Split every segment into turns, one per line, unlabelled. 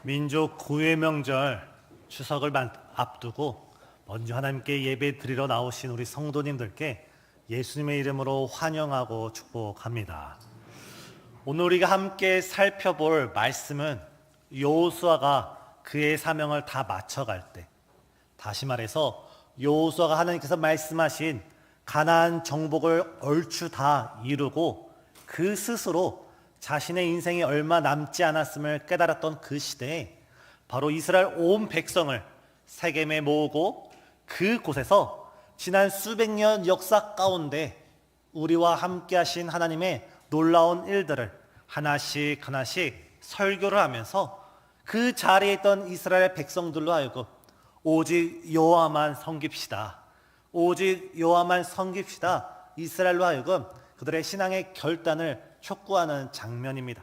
민족 구회 명절 추석을 앞두고 먼저 하나님께 예배 드리러 나오신 우리 성도님들께 예수님의 이름으로 환영하고 축복합니다. 오늘 우리가 함께 살펴볼 말씀은 여호수아가 그의 사명을 다 마쳐갈 때, 다시 말해서 여호수아가 하나님께서 말씀하신 가나안 정복을 얼추 다 이루고 그 스스로 자신의 인생이 얼마 남지 않았음을 깨달았던 그 시대에 바로 이스라엘 온 백성을 세겜에 모으고 그곳에서 지난 수백 년 역사 가운데 우리와 함께 하신 하나님의 놀라운 일들을 하나씩 설교를 하면서 그 자리에 있던 이스라엘 백성들로 하여금 오직 여호와만 섬깁시다, 오직 여호와만 섬깁시다, 이스라엘로 하여금 그들의 신앙의 결단을 촉구하는 장면입니다.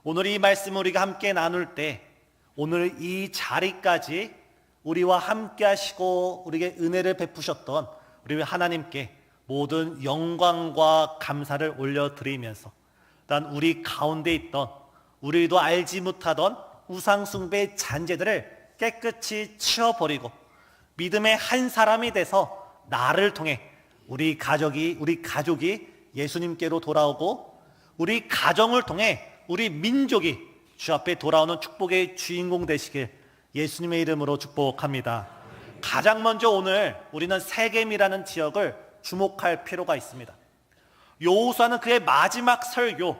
오늘 이 말씀을 우리가 함께 나눌 때 오늘 이 자리까지 우리와 함께 하시고 우리에게 은혜를 베푸셨던 우리 하나님께 모든 영광과 감사를 올려드리면서 단 우리 가운데 있던 우리도 알지 못하던 우상숭배의 잔재들을 깨끗이 치워버리고 믿음의 한 사람이 돼서 나를 통해 우리 가족이 예수님께로 돌아오고 우리 가정을 통해 우리 민족이 주 앞에 돌아오는 축복의 주인공 되시길 예수님의 이름으로 축복합니다. 가장 먼저 오늘 우리는 세겜이라는 지역을 주목할 필요가 있습니다. 여호수아는 그의 마지막 설교,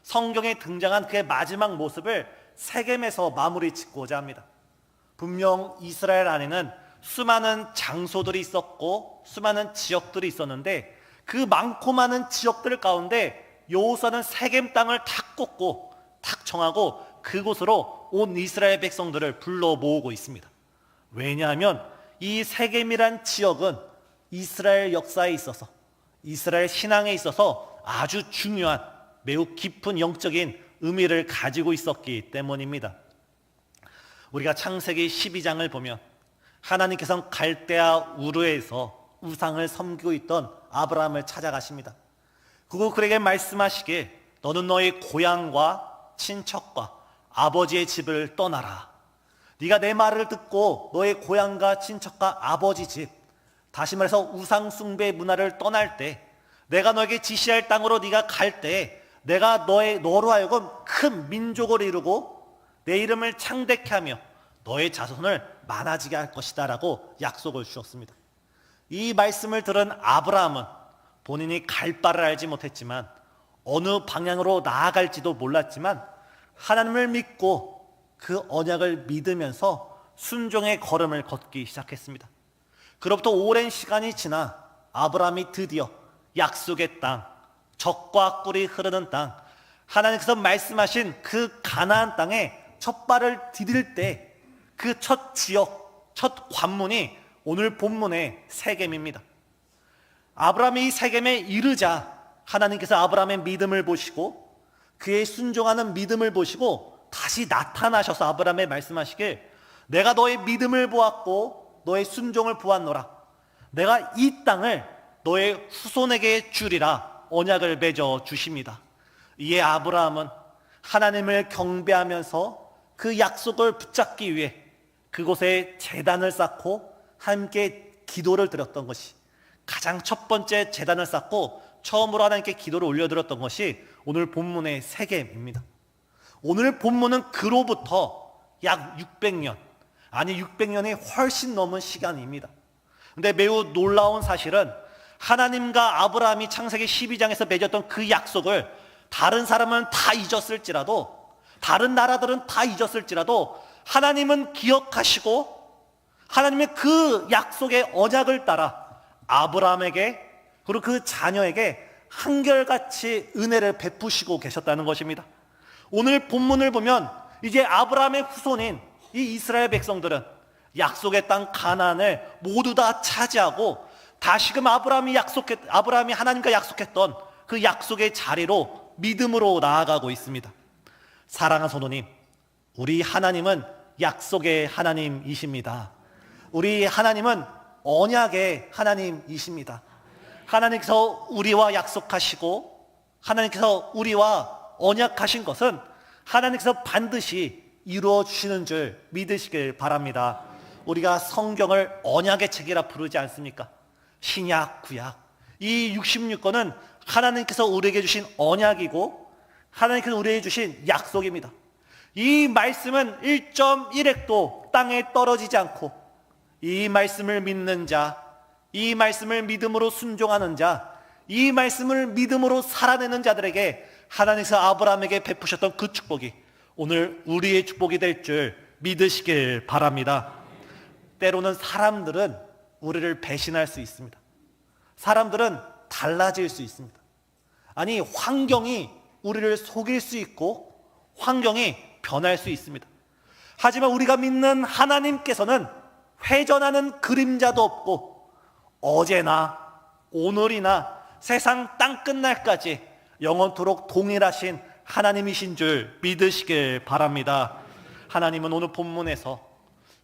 성경에 등장한 그의 마지막 모습을 세겜에서 마무리 짓고자 합니다. 분명 이스라엘 안에는 수많은 장소들이 있었고 수많은 지역들이 있었는데 그 많고 많은 지역들 가운데 여호수아는 세겜 땅을 탁 꽂고 탁 정하고 그곳으로 온 이스라엘 백성들을 불러 모으고 있습니다. 왜냐하면 이 세겜이란 지역은 이스라엘 역사에 있어서 이스라엘 신앙에 있어서 아주 중요한 매우 깊은 영적인 의미를 가지고 있었기 때문입니다. 우리가 창세기 12장을 보면 하나님께서는 갈대아 우르에서 우상을 섬기고 있던 아브라함을 찾아가십니다. 그리고 그에게 말씀하시길 너는 너의 고향과 친척과 아버지의 집을 떠나라. 네가 내 말을 듣고 너의 고향과 친척과 아버지 집, 다시 말해서 우상 숭배 문화를 떠날 때 내가 너에게 지시할 땅으로 네가 갈 때 내가 너로 하여금 큰 민족을 이루고 내 이름을 창대케 하며 너의 자손을 많아지게 할 것이다 라고 약속을 주셨습니다. 이 말씀을 들은 아브라함은 본인이 갈 바를 알지 못했지만 어느 방향으로 나아갈지도 몰랐지만 하나님을 믿고 그 언약을 믿으면서 순종의 걸음을 걷기 시작했습니다. 그로부터 오랜 시간이 지나 아브라함이 드디어 약속의 땅, 젖과 꿀이 흐르는 땅, 하나님께서 말씀하신 그 가나안 땅에 첫 발을 디딜 때 그 첫 지역, 첫 관문이 오늘 본문의 세겜입니다. 아브라함이 이 세겜에 이르자 하나님께서 아브라함의 믿음을 보시고 그의 순종하는 믿음을 보시고 다시 나타나셔서 아브라함에 말씀하시길 내가 너의 믿음을 보았고 너의 순종을 보았노라. 내가 이 땅을 너의 후손에게 주리라 언약을 맺어 주십니다. 이에 아브라함은 하나님을 경배하면서 그 약속을 붙잡기 위해 그곳에 제단을 쌓고 함께 기도를 드렸던 것이 가장 첫 번째 제단을 쌓고 처음으로 하나님께 기도를 올려드렸던 것이 오늘 본문의 세겜입니다. 오늘 본문은 그로부터 약 600년, 아니 600년이 훨씬 넘은 시간입니다. 근데 매우 놀라운 사실은 하나님과 아브라함이 창세기 12장에서 맺었던 그 약속을 다른 사람은 다 잊었을지라도, 다른 나라들은 다 잊었을지라도 하나님은 기억하시고 하나님의 그 약속의 언약을 따라 아브라함에게 그리고 그 자녀에게 한결같이 은혜를 베푸시고 계셨다는 것입니다. 오늘 본문을 보면 이제 아브라함의 후손인 이 이스라엘 백성들은 약속의 땅 가나안을 모두 다 차지하고 다시금 아브라함이 하나님과 약속했던 그 약속의 자리로 믿음으로 나아가고 있습니다. 사랑하는 성도님, 우리 하나님은 약속의 하나님이십니다. 우리 하나님은 언약의 하나님이십니다. 하나님께서 우리와 약속하시고 하나님께서 우리와 언약하신 것은 하나님께서 반드시 이루어 주시는 줄 믿으시길 바랍니다. 우리가 성경을 언약의 책이라 부르지 않습니까? 신약, 구약, 이 66권은 하나님께서 우리에게 주신 언약이고 하나님께서 우리에게 주신 약속입니다. 이 말씀은 1.1획도 땅에 떨어지지 않고 이 말씀을 믿는 자, 이 말씀을 믿음으로 순종하는 자, 이 말씀을 믿음으로 살아내는 자들에게 하나님께서 아브라함에게 베푸셨던 그 축복이 오늘 우리의 축복이 될 줄 믿으시길 바랍니다. 때로는 사람들은 우리를 배신할 수 있습니다. 사람들은 달라질 수 있습니다. 아니, 환경이 우리를 속일 수 있고 환경이 변할 수 있습니다. 하지만 우리가 믿는 하나님께서는 회전하는 그림자도 없고 어제나 오늘이나 세상 땅 끝날까지 영원토록 동일하신 하나님이신 줄 믿으시길 바랍니다. 하나님은 오늘 본문에서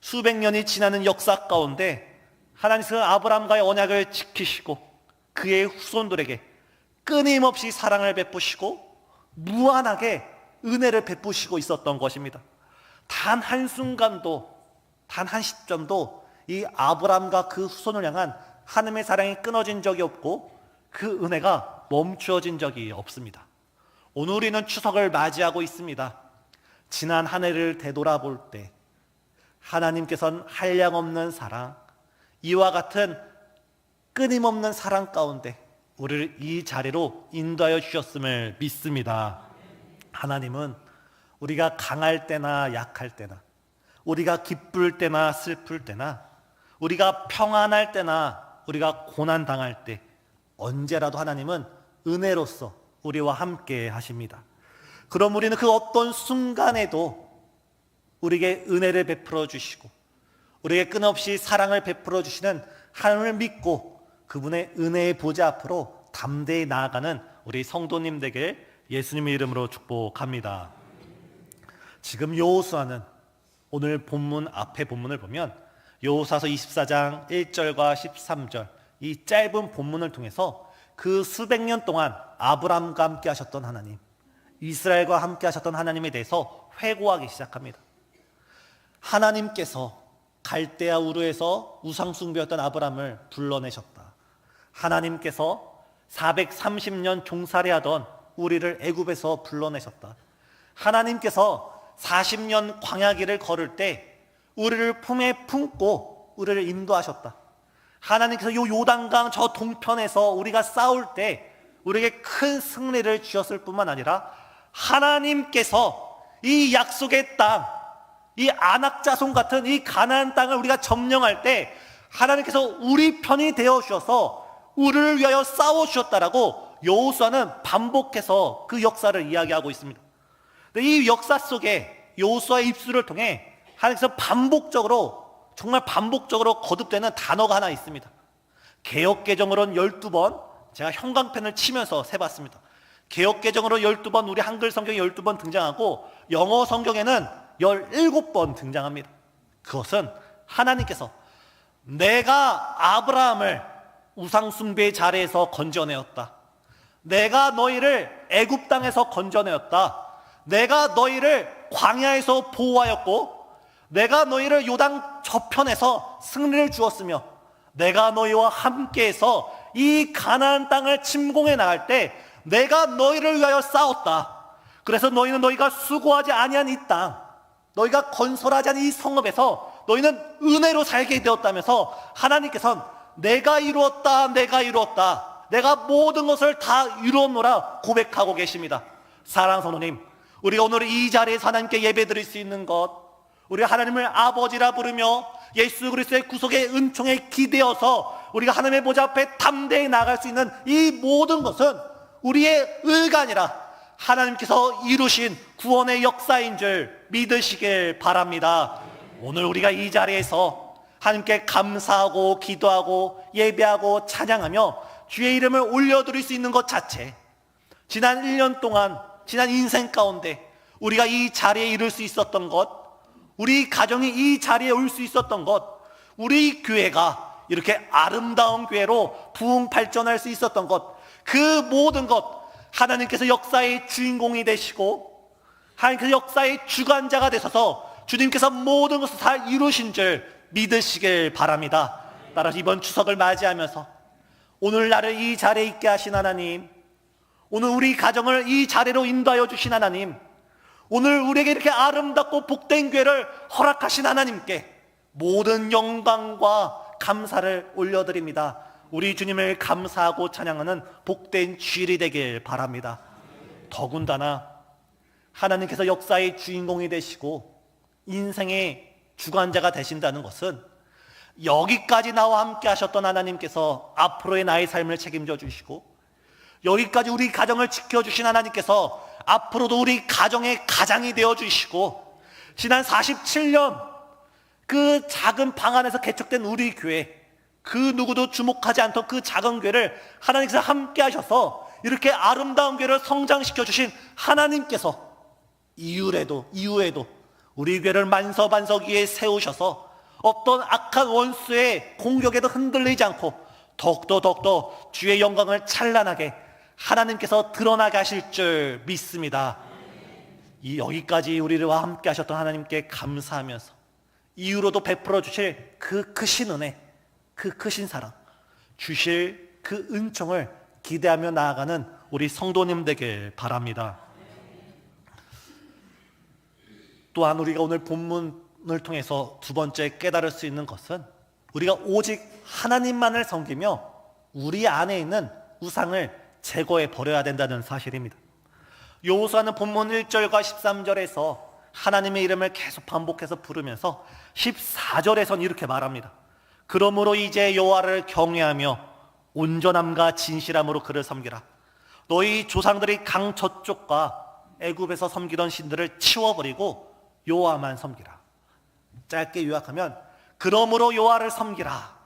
수백 년이 지나는 역사 가운데 하나님께서 아브라함과의 언약을 지키시고 그의 후손들에게 끊임없이 사랑을 베푸시고 무한하게 은혜를 베푸시고 있었던 것입니다. 단 한순간도, 단 한 시점도 이 아브라함과 그 후손을 향한 하나님의 사랑이 끊어진 적이 없고 그 은혜가 멈추어진 적이 없습니다. 오늘 우리는 추석을 맞이하고 있습니다. 지난 한 해를 되돌아볼 때 하나님께서는 한량없는 사랑, 이와 같은 끊임없는 사랑 가운데 우리를 이 자리로 인도하여 주셨음을 믿습니다. 하나님은 우리가 강할 때나 약할 때나, 우리가 기쁠 때나 슬플 때나, 우리가 평안할 때나 우리가 고난당할 때 언제라도 하나님은 은혜로서 우리와 함께 하십니다. 그럼 우리는 그 어떤 순간에도 우리에게 은혜를 베풀어 주시고 우리에게 끊임없이 사랑을 베풀어 주시는 하나님을 믿고 그분의 은혜의 보좌 앞으로 담대히 나아가는 우리 성도님 되길 예수님의 이름으로 축복합니다. 지금 여호수아는 오늘 본문 앞에 본문을 보면 여호수아서 24장 1절과 13절 이 짧은 본문을 통해서 그 수백 년 동안 아브라함과 함께 하셨던 하나님, 이스라엘과 함께 하셨던 하나님에 대해서 회고하기 시작합니다. 하나님께서 갈대아 우르에서 우상 숭배였던 아브라함을 불러내셨다. 하나님께서 430년 종살이하던 우리를 애굽에서 불러내셨다. 하나님께서 40년 광야길을 걸을 때 우리를 품에 품고 우리를 인도하셨다. 하나님께서 요 요단강 저 동편에서 우리가 싸울 때 우리에게 큰 승리를 주셨을 뿐만 아니라 하나님께서 이 약속의 땅, 이 아낙 자손 같은 이 가나안 땅을 우리가 점령할 때 하나님께서 우리 편이 되어 주셔서 우리를 위하여 싸워 주셨다라고 여호수아는 반복해서 그 역사를 이야기하고 있습니다. 이 역사 속에 여호수아의 입술을 통해 하나님께서 정말 반복적으로 거듭되는 단어가 하나 있습니다. 개역개정으로는 12번, 제가 형광펜을 치면서 세봤습니다. 개역개정으로 12번, 우리 한글 성경에 12번 등장하고 영어 성경에는 17번 등장합니다. 그것은 하나님께서 내가 아브라함을 우상숭배의 자리에서 건져내었다. 내가 너희를 애굽 땅에서 건져내었다. 내가 너희를 광야에서 보호하였고 내가 너희를 요단 저편에서 승리를 주었으며 내가 너희와 함께해서 이 가나안 땅을 침공해 나갈 때 내가 너희를 위하여 싸웠다. 그래서 너희는 너희가 수고하지 아니한 이 땅, 너희가 건설하지 않은 이 성읍에서 너희는 은혜로 살게 되었다면서 하나님께서는 내가 이루었다, 내가 이루었다, 내가 모든 것을 다 이루었노라 고백하고 계십니다. 사랑하는 성도님, 우리가 오늘 이 자리에서 하나님께 예배드릴 수 있는 것, 우리 하나님을 아버지라 부르며 예수 그리스도의 구속의 은총에 기대어서 우리가 하나님의 보좌 앞에 담대히 나아갈 수 있는 이 모든 것은 우리의 의가 아니라 하나님께서 이루신 구원의 역사인 줄 믿으시길 바랍니다. 오늘 우리가 이 자리에서 하나님께 감사하고 기도하고 예배하고 찬양하며 주의 이름을 올려드릴 수 있는 것 자체, 지난 1년 동안 지난 인생 가운데 우리가 이 자리에 이룰 수 있었던 것, 우리 가정이 이 자리에 올 수 있었던 것, 우리 교회가 이렇게 아름다운 교회로 부흥 발전할 수 있었던 것, 그 모든 것 하나님께서 역사의 주인공이 되시고 하나님 그 역사의 주관자가 되셔서 주님께서 모든 것을 다 이루신 줄 믿으시길 바랍니다. 따라서 이번 추석을 맞이하면서 오늘 나를 이 자리에 있게 하신 하나님, 오늘 우리 가정을 이 자리로 인도하여 주신 하나님, 오늘 우리에게 이렇게 아름답고 복된 기회를 허락하신 하나님께 모든 영광과 감사를 올려드립니다. 우리 주님을 감사하고 찬양하는 복된 주일이 되길 바랍니다. 더군다나 하나님께서 역사의 주인공이 되시고 인생의 주관자가 되신다는 것은 여기까지 나와 함께 하셨던 하나님께서 앞으로의 나의 삶을 책임져 주시고, 여기까지 우리 가정을 지켜주신 하나님께서 앞으로도 우리 가정의 가장이 되어 주시고, 지난 47년 그 작은 방 안에서 개척된 우리 교회, 그 누구도 주목하지 않던 그 작은 교회를 하나님께서 함께 하셔서 이렇게 아름다운 교회를 성장시켜 주신 하나님께서 이후에도 우리 교회를 만서반석 위에 세우셔서 어떤 악한 원수의 공격에도 흔들리지 않고 더욱더 주의 영광을 찬란하게 하나님께서 드러나게 하실 줄 믿습니다. 여기까지 우리와 함께 하셨던 하나님께 감사하면서 이후로도 베풀어 주실 그 크신 은혜, 그 크신 사랑, 주실 그 은총을 기대하며 나아가는 우리 성도님 되길 바랍니다. 또한 우리가 오늘 본문을 통해서 두 번째 깨달을 수 있는 것은 우리가 오직 하나님만을 섬기며 우리 안에 있는 우상을 제거해 버려야 된다는 사실입니다. 여호수아는 본문 1절과 13절에서 하나님의 이름을 계속 반복해서 부르면서 14절에선 이렇게 말합니다. 그러므로 이제 여호와를 경외하며 온전함과 진실함으로 그를 섬기라. 너희 조상들이 강 저쪽과 애굽에서 섬기던 신들을 치워버리고 여호와만 섬기라. 짧게 요약하면 그러므로 여호와를 섬기라.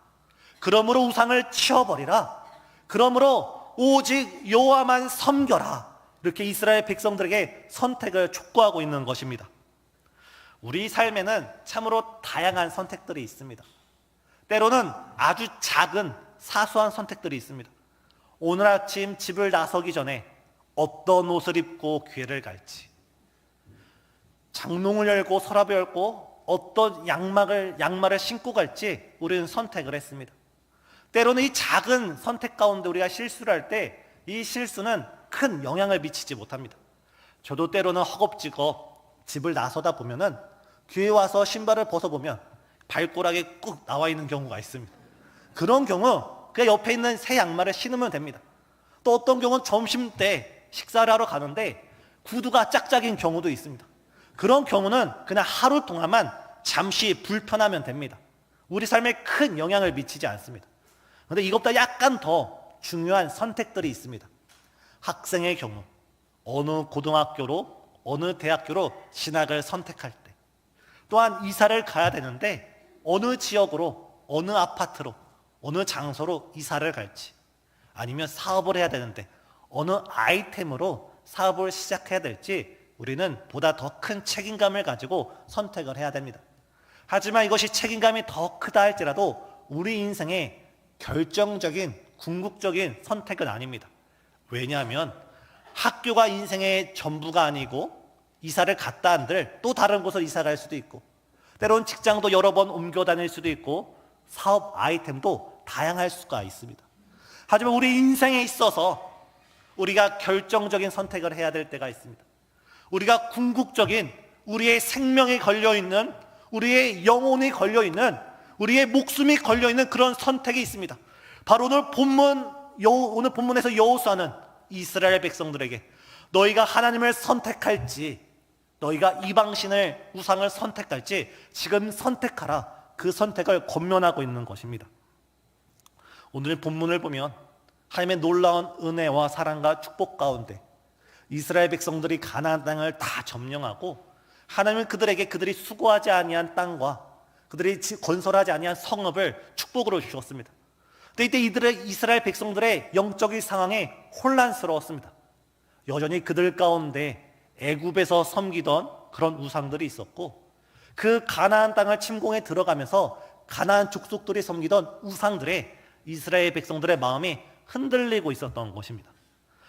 그러므로 우상을 치워버리라. 그러므로 오직 여호와만 섬겨라. 이렇게 이스라엘 백성들에게 선택을 촉구하고 있는 것입니다. 우리 삶에는 참으로 다양한 선택들이 있습니다. 때로는 아주 작은 사소한 선택들이 있습니다. 오늘 아침 집을 나서기 전에 어떤 옷을 입고 교회를 갈지, 장롱을 열고 서랍을 열고 어떤 양말을 신고 갈지 우리는 선택을 했습니다. 때로는 이 작은 선택 가운데 우리가 실수를 할 때 이 실수는 큰 영향을 미치지 못합니다. 저도 때로는 허겁지겁 집을 나서다 보면은 교회 와서 신발을 벗어보면 발가락에 꾹 나와 있는 경우가 있습니다. 그런 경우 그냥 옆에 있는 새 양말을 신으면 됩니다. 또 어떤 경우는 점심 때 식사를 하러 가는데 구두가 짝짝인 경우도 있습니다. 그런 경우는 그냥 하루 동안만 잠시 불편하면 됩니다. 우리 삶에 큰 영향을 미치지 않습니다. 그런데 이것보다 약간 더 중요한 선택들이 있습니다. 학생의 경우 어느 고등학교로 어느 대학교로 진학을 선택할 때, 또한 이사를 가야 되는데 어느 지역으로 어느 아파트로 어느 장소로 이사를 갈지, 아니면 사업을 해야 되는데 어느 아이템으로 사업을 시작해야 될지 우리는 보다 더 큰 책임감을 가지고 선택을 해야 됩니다. 하지만 이것이 책임감이 더 크다 할지라도 우리 인생의 결정적인 궁극적인 선택은 아닙니다. 왜냐하면 학교가 인생의 전부가 아니고 이사를 갔다 한들 또 다른 곳으로 이사 갈 수도 있고, 때로는 직장도 여러 번 옮겨 다닐 수도 있고, 사업 아이템도 다양할 수가 있습니다. 하지만 우리 인생에 있어서 우리가 결정적인 선택을 해야 될 때가 있습니다. 우리가 궁극적인 우리의 생명이 걸려있는, 우리의 영혼이 걸려있는, 우리의 목숨이 걸려있는 그런 선택이 있습니다. 바로 오늘 본문에서 여호수아는 이스라엘 백성들에게 너희가 하나님을 선택할지, 너희가 이방신을 우상을 선택할지 지금 선택하라, 그 선택을 권면하고 있는 것입니다. 오늘 본문을 보면 하나님의 놀라운 은혜와 사랑과 축복 가운데 이스라엘 백성들이 가나안 땅을 다 점령하고 하나님은 그들에게 그들이 수고하지 아니한 땅과 그들이 건설하지 아니한 성읍을 축복으로 주셨습니다. 근데 이때 이스라엘 백성들의 영적인 상황이 혼란스러웠습니다. 여전히 그들 가운데 애굽에서 섬기던 그런 우상들이 있었고, 그 가나안 땅을 침공해 들어가면서 가나안 족속들이 섬기던 우상들에 이스라엘 백성들의 마음이 흔들리고 있었던 것입니다.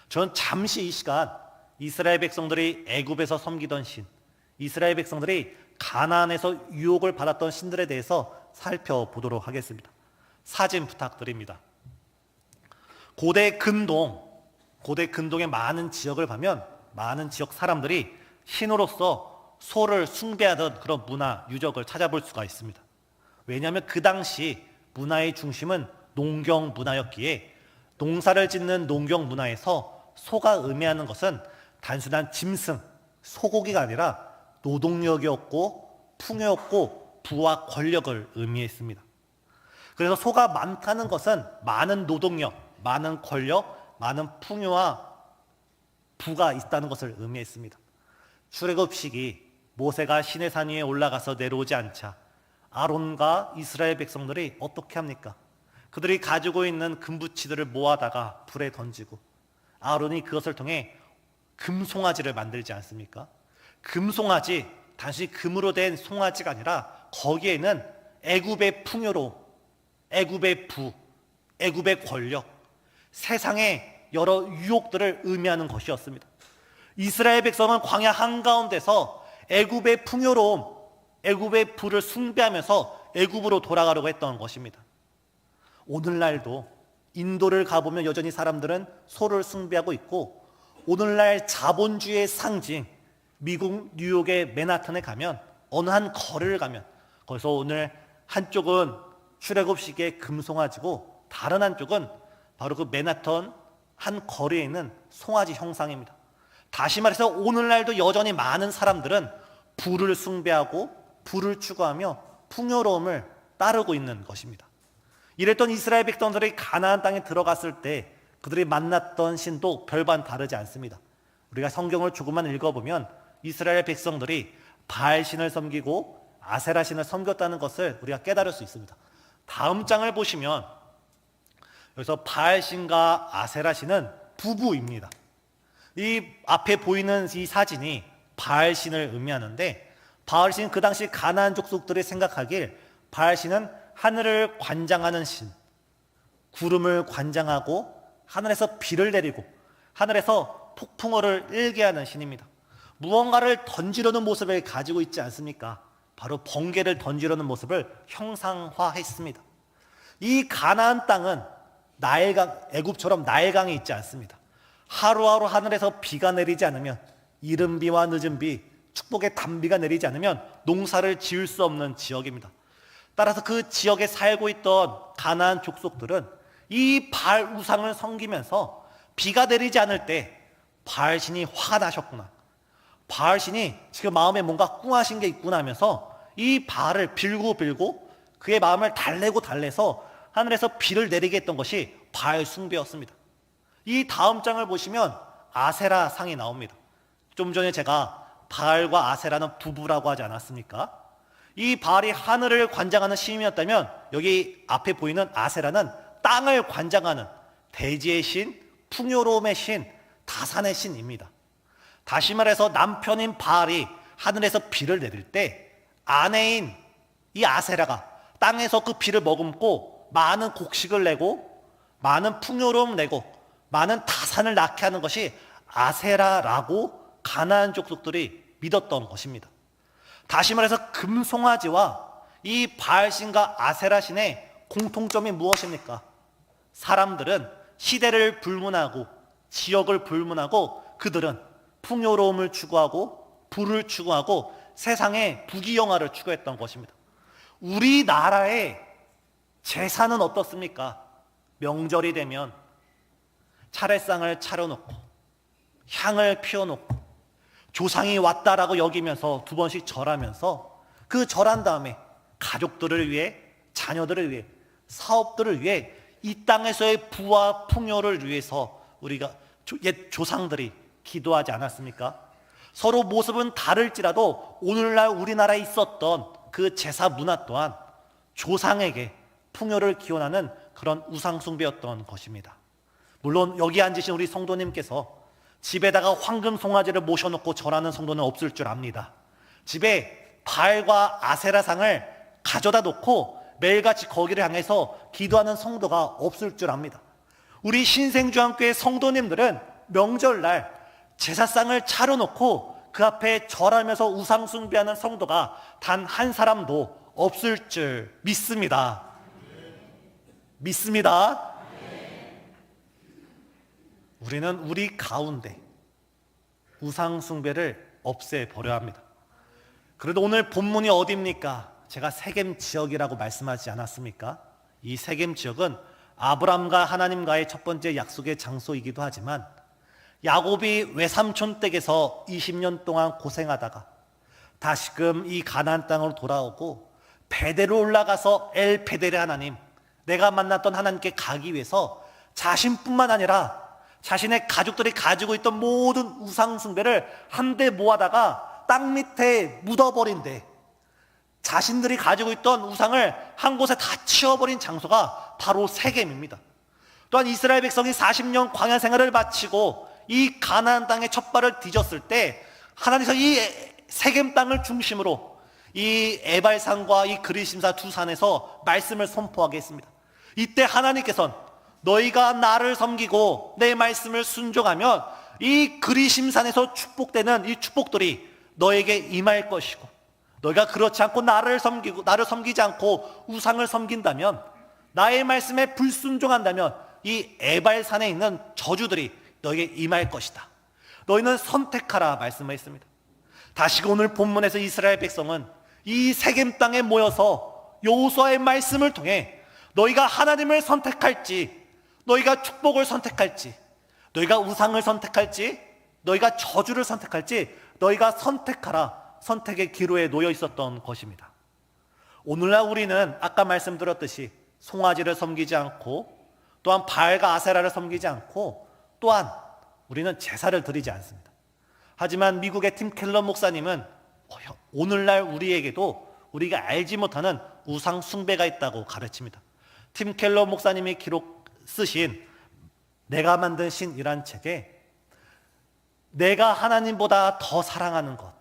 저는 잠시 이 시간 이스라엘 백성들이 애굽에서 섬기던 신, 이스라엘 백성들이 가나안에서 유혹을 받았던 신들에 대해서 살펴보도록 하겠습니다. 사진 부탁드립니다. 고대 근동의 많은 지역을 보면 많은 지역 사람들이 신으로서 소를 숭배하던 그런 문화 유적을 찾아볼 수가 있습니다. 왜냐하면 그 당시 문화의 중심은 농경 문화였기에 농사를 짓는 농경 문화에서 소가 의미하는 것은 단순한 짐승, 소고기가 아니라 노동력이었고 풍요였고 부와 권력을 의미했습니다. 그래서 소가 많다는 것은 많은 노동력, 많은 권력, 많은 풍요와 부가 있다는 것을 의미했습니다. 출애굽식이 모세가 시내산 위에 올라가서 내려오지 않자 아론과 이스라엘 백성들이 어떻게 합니까? 그들이 가지고 있는 금붙이들을 모아다가 불에 던지고 아론이 그것을 통해 금송아지를 만들지 않습니까? 금송아지, 단순히 금으로 된 송아지가 아니라 거기에는 애굽의 풍요로움, 애굽의 부, 애굽의 권력, 세상의 여러 유혹들을 의미하는 것이었습니다. 이스라엘 백성은 광야 한가운데서 애굽의 풍요로움, 애굽의 부를 숭배하면서 애굽으로 돌아가려고 했던 것입니다. 오늘날도 인도를 가보면 여전히 사람들은 소를 숭배하고 있고, 오늘날 자본주의의 상징 미국 뉴욕의 맨하탄에 가면 어느 한 거리를 가면 거기서 오늘 한쪽은 출애굽식의 금송아지고 다른 한쪽은 바로 그 맨하탄 한 거리에 있는 송아지 형상입니다. 다시 말해서 오늘날도 여전히 많은 사람들은 부를 숭배하고 부를 추구하며 풍요로움을 따르고 있는 것입니다. 이랬던 이스라엘 백성들이 가나안 땅에 들어갔을 때 그들이 만났던 신도 별반 다르지 않습니다. 우리가 성경을 조금만 읽어보면 이스라엘 백성들이 바알 신을 섬기고 아세라 신을 섬겼다는 것을 우리가 깨달을 수 있습니다. 다음 장을 보시면 여기서 바알 신과 아세라 신은 부부입니다. 이 앞에 보이는 이 사진이 바알 신을 의미하는데, 바알 신은 그 당시 가나안 족속들이 생각하길 바알 신은 하늘을 관장하는 신, 구름을 관장하고 하늘에서 비를 내리고 하늘에서 폭풍우를 일게 하는 신입니다. 무언가를 던지려는 모습을 가지고 있지 않습니까? 바로 번개를 던지려는 모습을 형상화했습니다. 이 가나안 땅은 나일강, 애굽처럼 나일강이 있지 않습니다. 하루하루 하늘에서 비가 내리지 않으면, 이른 비와 늦은 비, 축복의 단비가 내리지 않으면 농사를 지을 수 없는 지역입니다. 따라서 그 지역에 살고 있던 가나안 족속들은 이 바알 우상을 섬기면서 비가 내리지 않을 때 바알 신이 화가 나셨구나, 바알 신이 지금 마음에 뭔가 꿍하신 게 있구나 하면서 이 바알을 빌고 그의 마음을 달래서 하늘에서 비를 내리게 했던 것이 바알 숭배였습니다. 이 다음 장을 보시면 아세라 상이 나옵니다. 좀 전에 제가 바알과 아세라는 부부라고 하지 않았습니까? 이 바알이 하늘을 관장하는 신이었다면 여기 앞에 보이는 아세라는 땅을 관장하는 대지의 신, 풍요로움의 신, 다산의 신입니다. 다시 말해서 남편인 바알이 하늘에서 비를 내릴 때 아내인 이 아세라가 땅에서 그 비를 머금고 많은 곡식을 내고 많은 풍요로움을 내고 많은 다산을 낳게 하는 것이 아세라라고 가나안 족속들이 믿었던 것입니다. 다시 말해서 금송아지와 이 바알신과 아세라신의 공통점이 무엇입니까? 사람들은 시대를 불문하고 지역을 불문하고 그들은 풍요로움을 추구하고 부를 추구하고 세상의 부귀영화를 추구했던 것입니다. 우리나라의 제사는 어떻습니까? 명절이 되면 차례상을 차려놓고 향을 피워놓고 조상이 왔다라고 여기면서 두 번씩 절하면서 그 절한 다음에 가족들을 위해, 자녀들을 위해, 사업들을 위해 이 땅에서의 부와 풍요를 위해서 우리가 옛 조상들이 기도하지 않았습니까? 서로 모습은 다를지라도 오늘날 우리나라에 있었던 그 제사 문화 또한 조상에게 풍요를 기원하는 그런 우상숭배였던 것입니다. 물론 여기 앉으신 우리 성도님께서 집에다가 황금 송아지를 모셔놓고 절하는 성도는 없을 줄 압니다. 집에 바알과 아세라상을 가져다 놓고 매일같이 거기를 향해서 기도하는 성도가 없을 줄 압니다. 우리 신생주한교회 성도님들은 명절날 제사상을 차려놓고 그 앞에 절하면서 우상 숭배하는 성도가 단 한 사람도 없을 줄 믿습니다. 믿습니다. 우리는 우리 가운데 우상 숭배를 없애버려야 합니다. 그래도 오늘 본문이 어디입니까? 제가 세겜 지역이라고 말씀하지 않았습니까? 이 세겜 지역은 아브람과 하나님과의 첫 번째 약속의 장소이기도 하지만 야곱이 외삼촌 댁에서 20년 동안 고생하다가 다시금 이 가나안 땅으로 돌아오고 베델로 올라가서 엘 베델의 하나님, 내가 만났던 하나님께 가기 위해서 자신뿐만 아니라 자신의 가족들이 가지고 있던 모든 우상 숭배를 한데 모아다가 땅 밑에 묻어버린 데, 자신들이 가지고 있던 우상을 한 곳에 다 치워버린 장소가 바로 세겜입니다. 또한 이스라엘 백성이 40년 광야 생활을 마치고 이 가나안 땅에 첫 발을 디뎠을 때 하나님께서 이 세겜 땅을 중심으로 이 에발산과 이 그리심산 두 산에서 말씀을 선포하게 했습니다. 이때 하나님께서는 너희가 나를 섬기고 내 말씀을 순종하면 이 그리심산에서 축복되는 이 축복들이 너에게 임할 것이고, 너희가 그렇지 않고 나를 섬기지 않고 우상을 섬긴다면, 나의 말씀에 불순종한다면 이 에발산에 있는 저주들이 너에게 임할 것이다. 너희는 선택하라 말씀하셨습니다. 다시 오늘 본문에서 이스라엘 백성은 이 세겜 땅에 모여서 여호수아의 말씀을 통해 너희가 하나님을 선택할지, 너희가 축복을 선택할지, 너희가 우상을 선택할지, 너희가 저주를 선택할지 너희가 선택하라, 선택의 기로에 놓여 있었던 것입니다. 오늘날 우리는 아까 말씀드렸듯이 송아지를 섬기지 않고, 또한 바알과 아세라를 섬기지 않고, 또한 우리는 제사를 드리지 않습니다. 하지만 미국의 팀 켈러 목사님은 오늘날 우리에게도 우리가 알지 못하는 우상 숭배가 있다고 가르칩니다. 팀 켈러 목사님이 쓰신 내가 만든 신이란 책에 내가 하나님보다 더 사랑하는 것,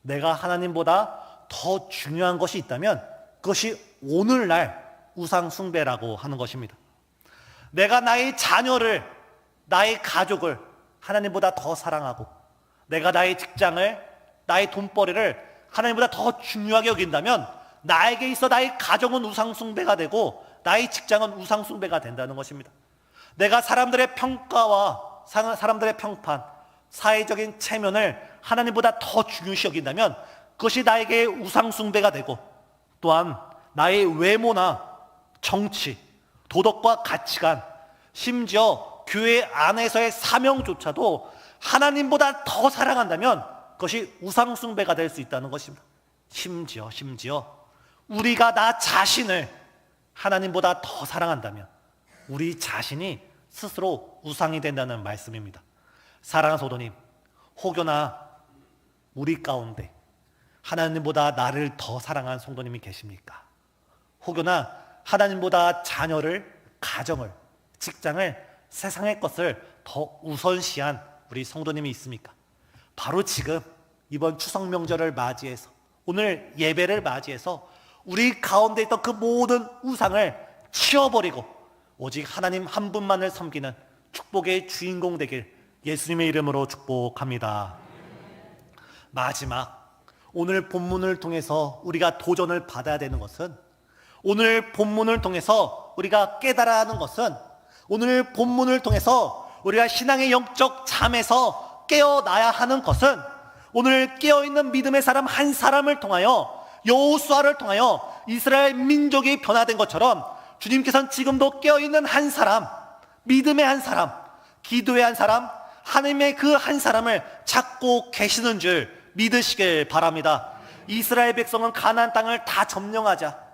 내가 하나님보다 더 중요한 것이 있다면 그것이 오늘날 우상 숭배라고 하는 것입니다. 내가 나의 자녀를, 나의 가족을 하나님보다 더 사랑하고, 내가 나의 직장을, 나의 돈벌이를 하나님보다 더 중요하게 여긴다면 나에게 있어 나의 가정은 우상 숭배가 되고 나의 직장은 우상 숭배가 된다는 것입니다. 내가 사람들의 평가와 사람들의 평판, 사회적인 체면을 하나님보다 더 중요시 여긴다면 그것이 나에게 우상 숭배가 되고, 또한 나의 외모나 정치, 도덕과 가치관, 심지어 교회 안에서의 사명조차도 하나님보다 더 사랑한다면 그것이 우상 숭배가 될 수 있다는 것입니다. 심지어 우리가 나 자신을 하나님보다 더 사랑한다면 우리 자신이 스스로 우상이 된다는 말씀입니다. 사랑하는 성도님, 혹여나 우리 가운데 하나님보다 나를 더 사랑하는 성도님이 계십니까? 혹여나 하나님보다 자녀를, 가정을, 직장을, 세상의 것을 더 우선시한 우리 성도님이 있습니까? 바로 지금 이번 추석 명절을 맞이해서, 오늘 예배를 맞이해서 우리 가운데 있던 그 모든 우상을 치워버리고 오직 하나님 한 분만을 섬기는 축복의 주인공 되길 예수님의 이름으로 축복합니다. 마지막, 오늘 본문을 통해서 우리가 도전을 받아야 되는 것은, 오늘 본문을 통해서 우리가 깨달아야 하는 것은, 오늘 본문을 통해서 우리가 신앙의 영적 잠에서 깨어나야 하는 것은, 오늘 깨어있는 믿음의 사람 한 사람을 통하여, 여호수아를 통하여 이스라엘 민족이 변화된 것처럼 주님께서는 지금도 깨어있는 한 사람, 믿음의 한 사람, 기도의 한 사람, 하나님의 그 한 사람을 찾고 계시는 줄 믿으시길 바랍니다. 이스라엘 백성은 가나안 땅을 다 점령하자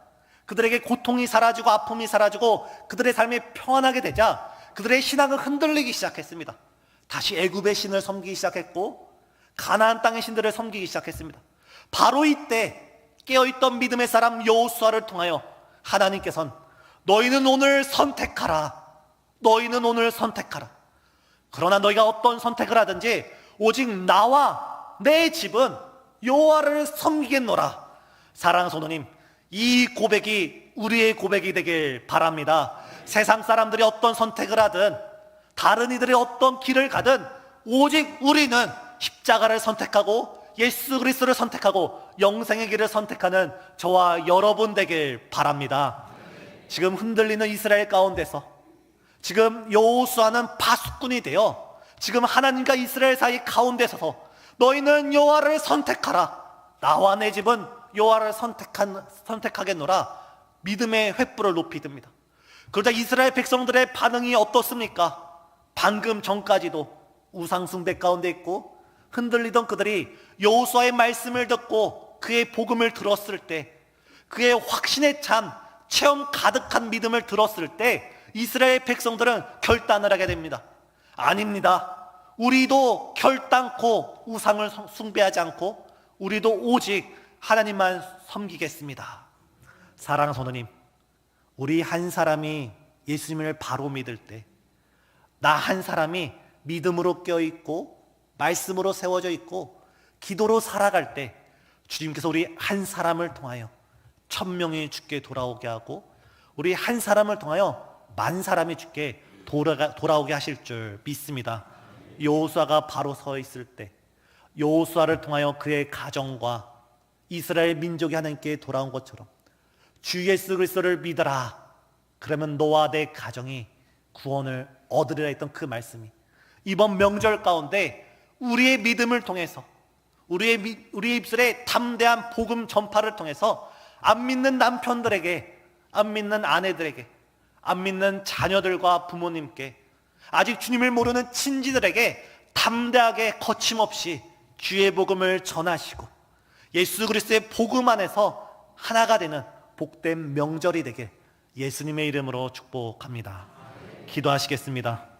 그들에게 고통이 사라지고 아픔이 사라지고 그들의 삶이 평안하게 되자 그들의 신앙은 흔들리기 시작했습니다. 다시 애굽의 신을 섬기기 시작했고 가나안 땅의 신들을 섬기기 시작했습니다. 바로 이때 깨어있던 믿음의 사람 여호수아를 통하여 하나님께서는 너희는 오늘 선택하라, 너희는 오늘 선택하라. 그러나 너희가 어떤 선택을 하든지 오직 나와 내 집은 여호와를 섬기겠노라. 사랑하는 성도님, 이 고백이 우리의 고백이 되길 바랍니다. 세상 사람들이 어떤 선택을 하든, 다른 이들이 어떤 길을 가든 오직 우리는 십자가를 선택하고 예수 그리스도를 선택하고 영생의 길을 선택하는 저와 여러분 되길 바랍니다. 지금 흔들리는 이스라엘 가운데서 지금 여호수아는 파수꾼이 되어 지금 하나님과 이스라엘 사이 가운데 서서 너희는 여호와를 선택하라, 나와 내 집은 여호와를 선택하겠노라 믿음의 횃불을 높이 듭니다. 그러자 이스라엘 백성들의 반응이 어떻습니까? 방금 전까지도 우상숭배 가운데 있고 흔들리던 그들이 여호수아의 말씀을 듣고 그의 복음을 들었을 때, 그의 확신에 찬 체험 가득한 믿음을 들었을 때 이스라엘 백성들은 결단을 하게 됩니다. 아닙니다. 우리도 결단코 우상을 숭배하지 않고 우리도 오직 하나님만 섬기겠습니다. 사랑하는 성도님, 우리 한 사람이 예수님을 바로 믿을 때, 나 한 사람이 믿음으로 껴있고 말씀으로 세워져 있고 기도로 살아갈 때 주님께서 우리 한 사람을 통하여 1000명이 주께 돌아오게 하고 우리 한 사람을 통하여 10,000사람이 주께 돌아오게 하실 줄 믿습니다. 여호수아가 바로 서 있을 때, 여호수아를 통하여 그의 가정과 이스라엘 민족이 하나님께 돌아온 것처럼 주 예수 그리스도를 믿어라, 그러면 너와 내 가정이 구원을 얻으리라 했던 그 말씀이 이번 명절 가운데 우리의 믿음을 통해서 우리의 입술에 담대한 복음 전파를 통해서 안 믿는 남편들에게, 안 믿는 아내들에게, 안 믿는 자녀들과 부모님께, 아직 주님을 모르는 친지들에게 담대하게 거침없이 주의 복음을 전하시고 예수 그리스도의 복음 안에서 하나가 되는 복된 명절이 되길 예수님의 이름으로 축복합니다. 기도하시겠습니다.